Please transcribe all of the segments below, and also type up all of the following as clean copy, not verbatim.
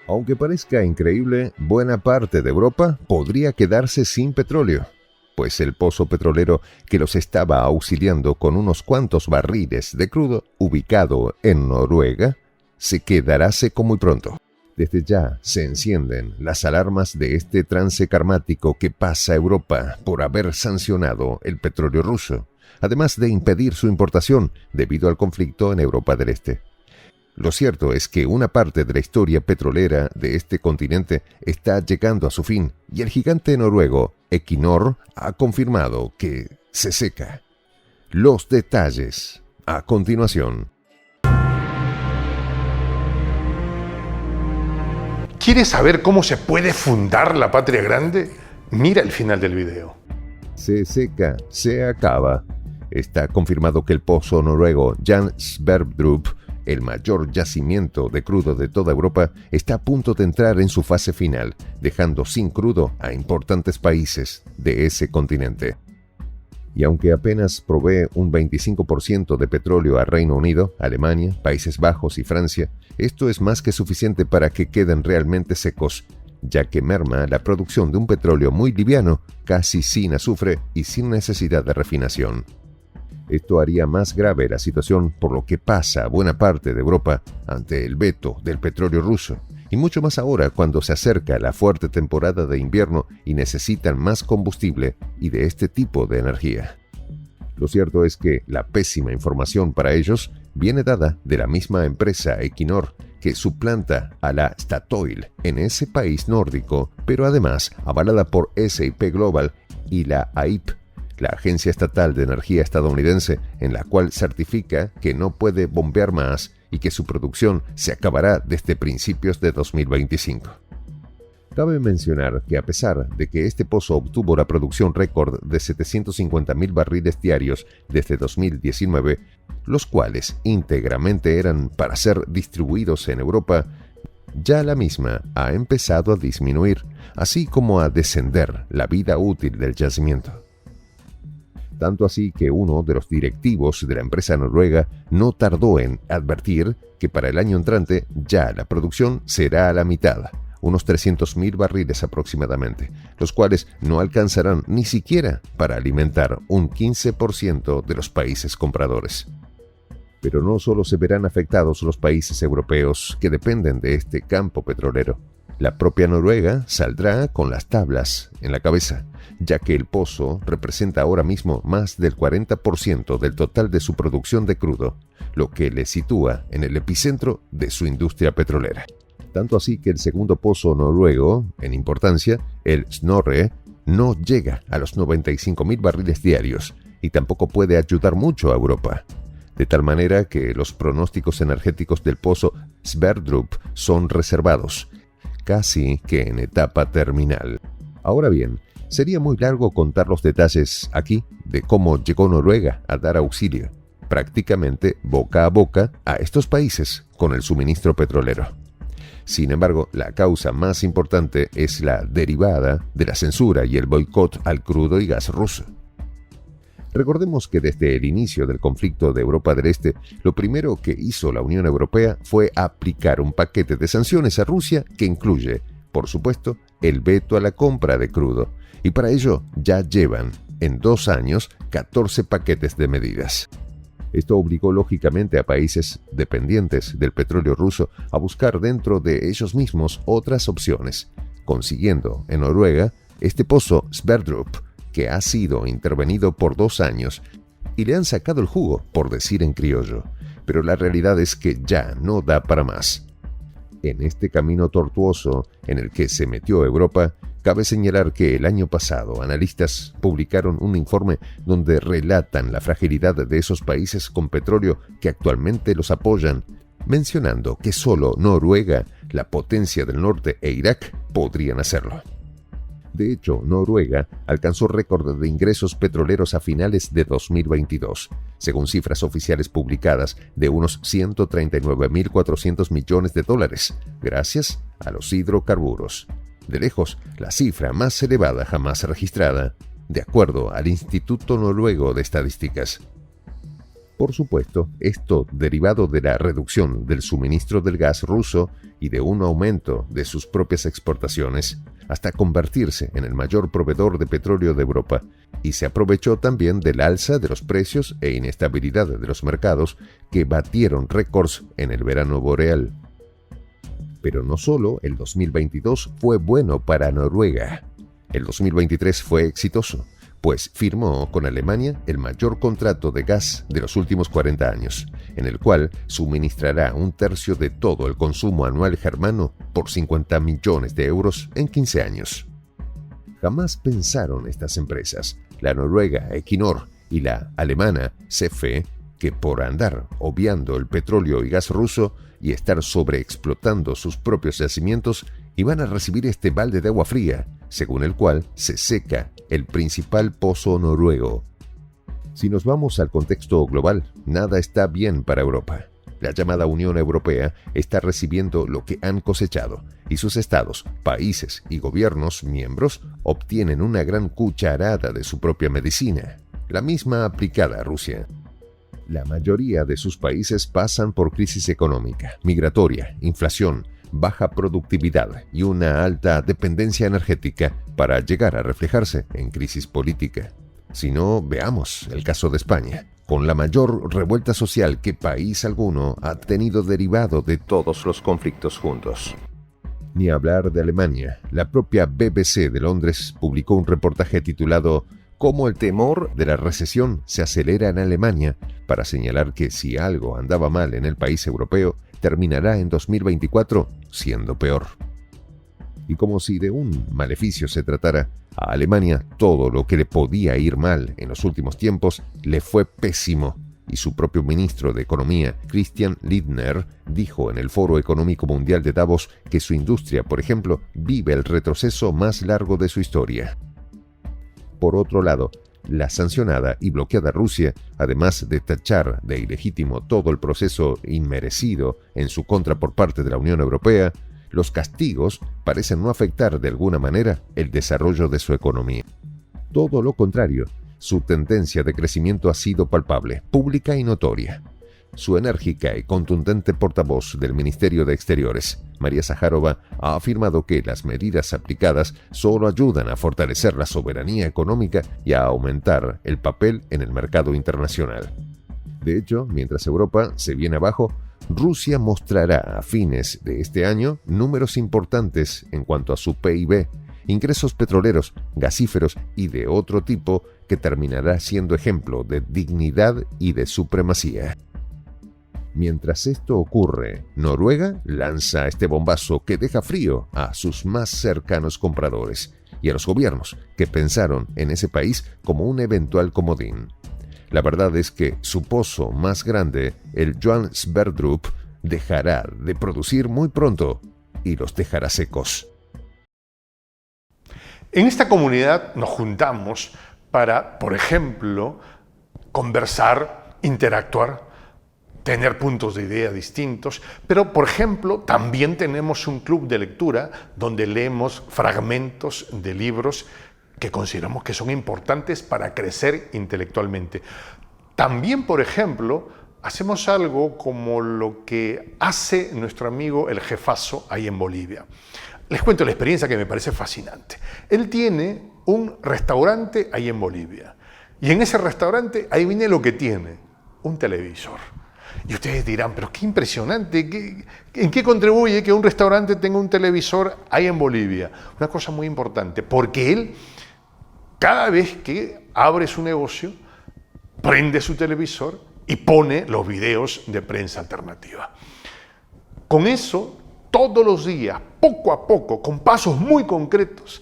Aunque parezca increíble, buena parte de Europa podría quedarse sin petróleo, pues el pozo petrolero que los estaba auxiliando con unos cuantos barriles de crudo, ubicado en Noruega, se quedará seco muy pronto. Desde ya se encienden las alarmas de este trance karmático que pasa a Europa por haber sancionado el petróleo ruso, además de impedir su importación debido al conflicto en Europa del Este. Lo cierto es que una parte de la historia petrolera de este continente está llegando a su fin y el gigante noruego Equinor ha confirmado que se seca. Los detalles a continuación. ¿Quieres saber cómo se puede fundar la patria grande? Mira el final del video. Se seca, se acaba. Está confirmado que el pozo noruego Johan Sverdrup, el mayor yacimiento de crudo de toda Europa, está a punto de entrar en su fase final, dejando sin crudo a importantes países de ese continente. Y aunque apenas provee un 25% de petróleo a Reino Unido, Alemania, Países Bajos y Francia, esto es más que suficiente para que queden realmente secos, ya que merma la producción de un petróleo muy liviano, casi sin azufre y sin necesidad de refinación. Esto haría más grave la situación por lo que pasa a buena parte de Europa ante el veto del petróleo ruso, y mucho más ahora cuando se acerca la fuerte temporada de invierno y necesitan más combustible y de este tipo de energía. Lo cierto es que la pésima información para ellos viene dada de la misma empresa Equinor, que suplanta a la Statoil en ese país nórdico, pero además avalada por S&P Global y la AIP, la Agencia Estatal de Energía estadounidense, en la cual certifica que no puede bombear más y que su producción se acabará desde principios de 2025. Cabe mencionar que a pesar de que este pozo obtuvo la producción récord de 750.000 barriles diarios desde 2019, los cuales íntegramente eran para ser distribuidos en Europa, ya la misma ha empezado a disminuir, así como a descender la vida útil del yacimiento. Tanto así que uno de los directivos de la empresa noruega no tardó en advertir que para el año entrante ya la producción será a la mitad, unos 300.000 barriles aproximadamente, los cuales no alcanzarán ni siquiera para alimentar un 15% de los países compradores. Pero no solo se verán afectados los países europeos que dependen de este campo petrolero. La propia Noruega saldrá con las tablas en la cabeza, ya que el pozo representa ahora mismo más del 40% del total de su producción de crudo, lo que le sitúa en el epicentro de su industria petrolera. Tanto así que el segundo pozo noruego, en importancia, el Snorre, no llega a los 95.000 barriles diarios y tampoco puede ayudar mucho a Europa. De tal manera que los pronósticos energéticos del pozo Sverdrup son reservados, casi que en etapa terminal. Ahora bien, sería muy largo contar los detalles aquí de cómo llegó Noruega a dar auxilio, prácticamente boca a boca, a estos países con el suministro petrolero. Sin embargo, la causa más importante es la derivada de la censura y el boicot al crudo y gas ruso. Recordemos que desde el inicio del conflicto de Europa del Este, lo primero que hizo la Unión Europea fue aplicar un paquete de sanciones a Rusia que incluye, por supuesto, el veto a la compra de crudo. Y para ello ya llevan, en 2 años, 14 paquetes de medidas. Esto obligó lógicamente a países dependientes del petróleo ruso a buscar dentro de ellos mismos otras opciones, consiguiendo en Noruega este pozo Sverdrup, que ha sido intervenido por 2 años y le han sacado el jugo, por decir en criollo. Pero la realidad es que ya no da para más. En este camino tortuoso en el que se metió Europa, cabe señalar que el año pasado analistas publicaron un informe donde relatan la fragilidad de esos países con petróleo que actualmente los apoyan, mencionando que solo Noruega, la potencia del norte e Irak podrían hacerlo. De hecho, Noruega alcanzó récord de ingresos petroleros a finales de 2022, según cifras oficiales publicadas de unos 139.400 millones de dólares, gracias a los hidrocarburos. De lejos, la cifra más elevada jamás registrada, de acuerdo al Instituto Noruego de Estadísticas. Por supuesto, esto derivado de la reducción del suministro del gas ruso y de un aumento de sus propias exportaciones, hasta convertirse en el mayor proveedor de petróleo de Europa, y se aprovechó también del alza de los precios e inestabilidad de los mercados que batieron récords en el verano boreal. Pero no solo el 2022 fue bueno para Noruega. El 2023 fue exitoso, pues firmó con Alemania el mayor contrato de gas de los últimos 40 años, en el cual suministrará un tercio de todo el consumo anual germano por 50 millones de euros en 15 años. Jamás pensaron estas empresas, la noruega Equinor y la alemana CFE, que por andar obviando el petróleo y gas ruso y estar sobreexplotando sus propios yacimientos, iban a recibir este balde de agua fría, según el cual se seca el principal pozo noruego. Si nos vamos al contexto global, nada está bien para Europa. La llamada Unión Europea está recibiendo lo que han cosechado, y sus estados, países y gobiernos miembros obtienen una gran cucharada de su propia medicina, la misma aplicada a Rusia. La mayoría de sus países pasan por crisis económica, migratoria, inflación, baja productividad y una alta dependencia energética para llegar a reflejarse en crisis política. Si no, veamos el caso de España, con la mayor revuelta social que país alguno ha tenido derivado de todos los conflictos juntos. Ni hablar de Alemania. La propia BBC de Londres publicó un reportaje titulado «Cómo el temor de la recesión se acelera en Alemania», para señalar que si algo andaba mal en el país europeo, terminará en 2024 siendo peor. Y como si de un maleficio se tratara, a Alemania todo lo que le podía ir mal en los últimos tiempos le fue pésimo, y su propio ministro de Economía, Christian Lindner, dijo en el Foro Económico Mundial de Davos que su industria, por ejemplo, vive el retroceso más largo de su historia. Por otro lado, la sancionada y bloqueada Rusia, además de tachar de ilegítimo todo el proceso inmerecido en su contra por parte de la Unión Europea, los castigos parecen no afectar de alguna manera el desarrollo de su economía. Todo lo contrario, su tendencia de crecimiento ha sido palpable, pública y notoria. Su enérgica y contundente portavoz del Ministerio de Exteriores, María Zaharova, ha afirmado que las medidas aplicadas solo ayudan a fortalecer la soberanía económica y a aumentar el papel en el mercado internacional. De hecho, mientras Europa se viene abajo, Rusia mostrará a fines de este año números importantes en cuanto a su PIB, ingresos petroleros, gasíferos y de otro tipo que terminará siendo ejemplo de dignidad y de supremacía. Mientras esto ocurre, Noruega lanza este bombazo que deja frío a sus más cercanos compradores y a los gobiernos que pensaron en ese país como un eventual comodín. La verdad es que su pozo más grande, el Johan Sverdrup, dejará de producir muy pronto y los dejará secos. En esta comunidad nos juntamos para, por ejemplo, conversar, interactuar, tener puntos de idea distintos, pero, por ejemplo, también tenemos un club de lectura donde leemos fragmentos de libros que consideramos que son importantes para crecer intelectualmente. También, por ejemplo, hacemos algo como lo que hace nuestro amigo el jefazo ahí en Bolivia. Les cuento la experiencia que me parece fascinante. Él tiene un restaurante ahí en Bolivia y en ese restaurante, ahí viene lo que tiene, un televisor. Y ustedes dirán, pero qué impresionante, ¿en qué contribuye que un restaurante tenga un televisor ahí en Bolivia? Una cosa muy importante, porque él, cada vez que abre su negocio, prende su televisor y pone los videos de prensa alternativa. Con eso, todos los días, poco a poco, con pasos muy concretos,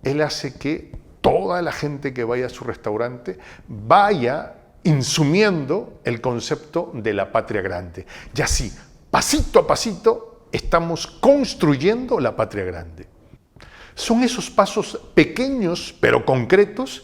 él hace que toda la gente que vaya a su restaurante vaya insumiendo el concepto de la patria grande. Y así, pasito a pasito, estamos construyendo la patria grande. Son esos pasos pequeños pero concretos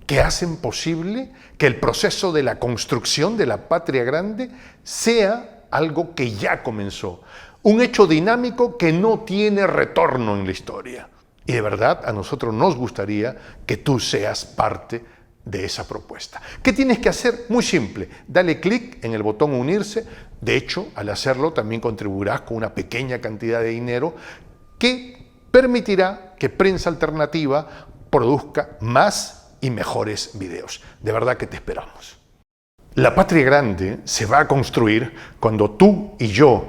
que hacen posible que el proceso de la construcción de la patria grande sea algo que ya comenzó. Un hecho dinámico que no tiene retorno en la historia. Y de verdad, a nosotros nos gustaría que tú seas parte de esa propuesta. ¿Qué tienes que hacer? Muy simple, dale clic en el botón unirse. De hecho, al hacerlo también contribuirás con una pequeña cantidad de dinero que permitirá que Prensa Alternativa produzca más y mejores videos. De verdad que te esperamos. La patria grande se va a construir cuando tú y yo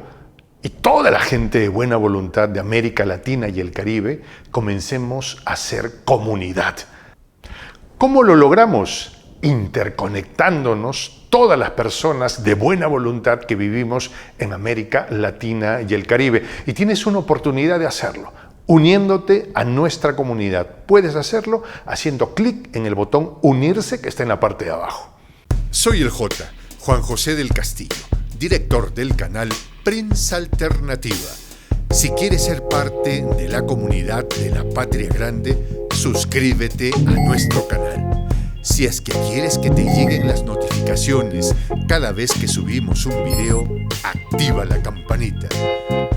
y toda la gente de buena voluntad de América Latina y el Caribe comencemos a ser comunidad. ¿Cómo lo logramos? Interconectándonos todas las personas de buena voluntad que vivimos en América Latina y el Caribe. Y tienes una oportunidad de hacerlo, uniéndote a nuestra comunidad. Puedes hacerlo haciendo clic en el botón unirse que está en la parte de abajo. Soy el J, Juan José del Castillo, director del canal Prensa Alternativa. Si quieres ser parte de la comunidad de la Patria Grande, suscríbete a nuestro canal. Si es que quieres que te lleguen las notificaciones cada vez que subimos un video, activa la campanita.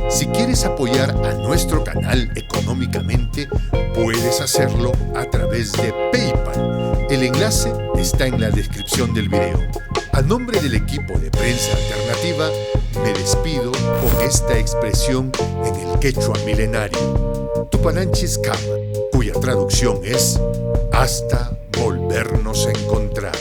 Si quieres apoyar a nuestro canal económicamente, puedes hacerlo a través de PayPal. El enlace está en la descripción del video. A nombre del equipo de Prensa Alternativa, me despido con esta expresión en el quechua milenario, Tupananchis Kama, cuya traducción es hasta volvernos a encontrar.